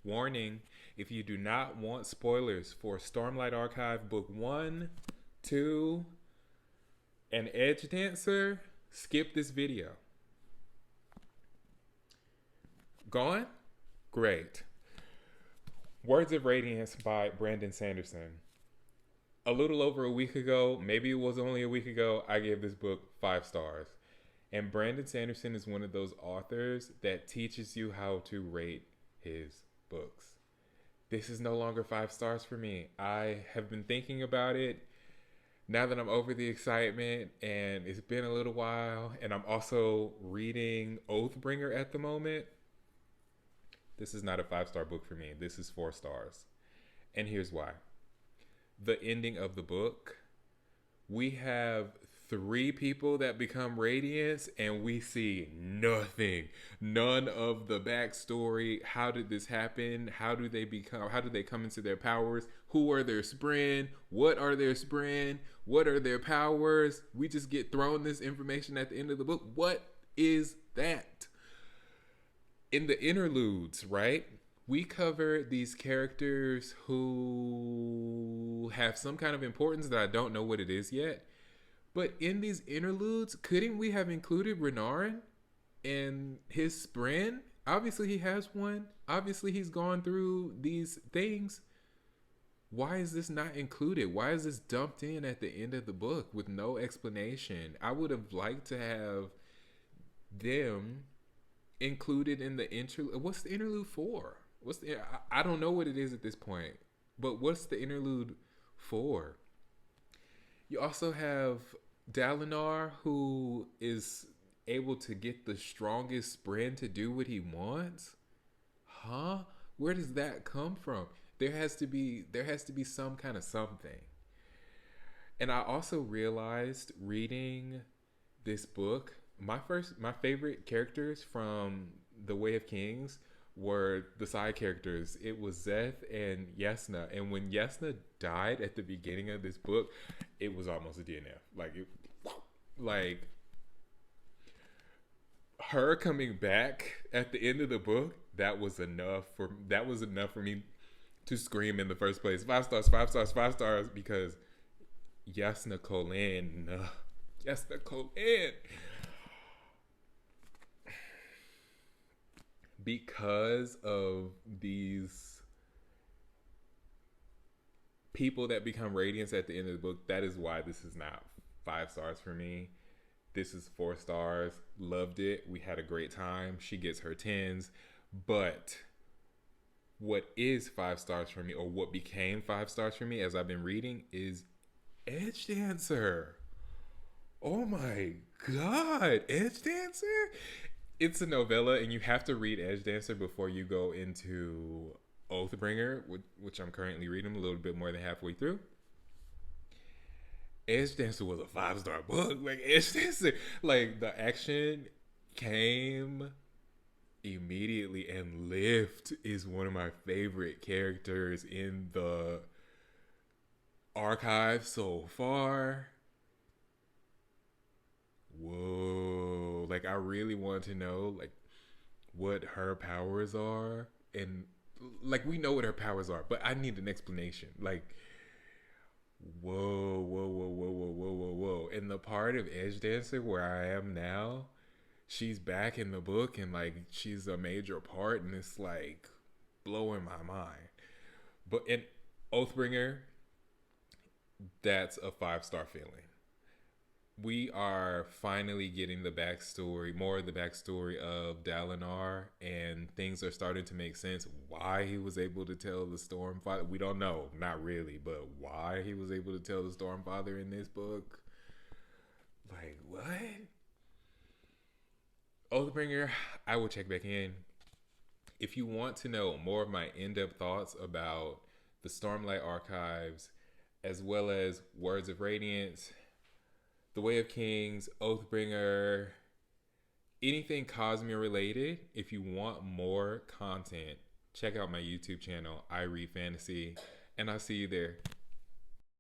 Warning, if you do not want spoilers for Stormlight Archive Book 1, 2, and Edge Dancer, skip this video. Gone? Great. Words of Radiance by Brandon Sanderson. A little over a week ago, maybe it was only a week ago, I gave this book 5 stars. And Brandon Sanderson is one of those authors that teaches you how to rate his books. This is no longer 5 stars for me. I have been thinking about it now that I'm over the excitement, and it's been a little while, and I'm also reading Oathbringer at the moment. This is not a 5-star book for me. This is 4 stars. And here's why. The ending of the book, we have 3 people that become Radiance, and we see nothing. None of the backstory. How did this happen? How do they come into their powers? Who are their Spren? What are their Spren? What are their powers? We just get thrown this information at the end of the book. What is that? In the interludes, right? We cover these characters who have some kind of importance that I don't know what it is yet. But in these interludes, couldn't we have included Renarin and his Spren? Obviously he has one. Obviously he's gone through these things. Why is this not included? Why is this dumped in at the end of the book with no explanation? I would have liked to have them included in the interlude. What's the interlude for? I don't know what it is at this point, but what's the interlude for? You also have Dalinar, who is able to get the strongest Spren to do what he wants. Huh? Where does that come from? There has to be some kind of something. And I also realized reading this book, my favorite characters from The Way of Kings were the side characters. It was Szeth and Yesna. And when Yesna died at the beginning of this book, it was almost a DNF. Like her coming back at the end of the book, that was enough for me to scream in the first place. 5 stars, 5 stars, 5 stars, because Yesna Colin. Yesna Colin. Because of these people that become Radiance at the end of the book, that is why this is not 5 stars for me. This is 4 stars. Loved it. We had a great time. She gets her 10s. But what is 5 stars for me, or what became 5 stars for me as I've been reading, is Edge Dancer. Oh my God, Edge Dancer? It's a novella, and you have to read Edge Dancer before you go into Oathbringer, which I'm currently reading. I'm a little bit more than halfway through. Edge Dancer was a 5-star book. Like, Edge Dancer, like, the action came immediately, and Lift is one of my favorite characters in the archive so far. Whoa, like, I really want to know, like, what her powers are. And, like, we know what her powers are, but I need an explanation. Like, whoa, whoa, whoa, whoa, whoa, whoa, whoa, whoa. And the part of Edge Dancer where I am now, she's back in the book, and, like, she's a major part, and it's, like, blowing my mind. But in Oathbringer, that's a 5-star feeling. We are finally getting the backstory, more of the backstory of Dalinar, and things are starting to make sense. Why he was able to tell the Stormfather, we don't know, not really, but why he was able to tell the Stormfather in this book. Like, what? Oathbringer, I will check back in. If you want to know more of my in-depth thoughts about the Stormlight Archives, as well as Words of Radiance, The Way of Kings, Oathbringer, anything Cosmere related, if you want more content, check out my YouTube channel, I Read Fantasy, and I'll see you there.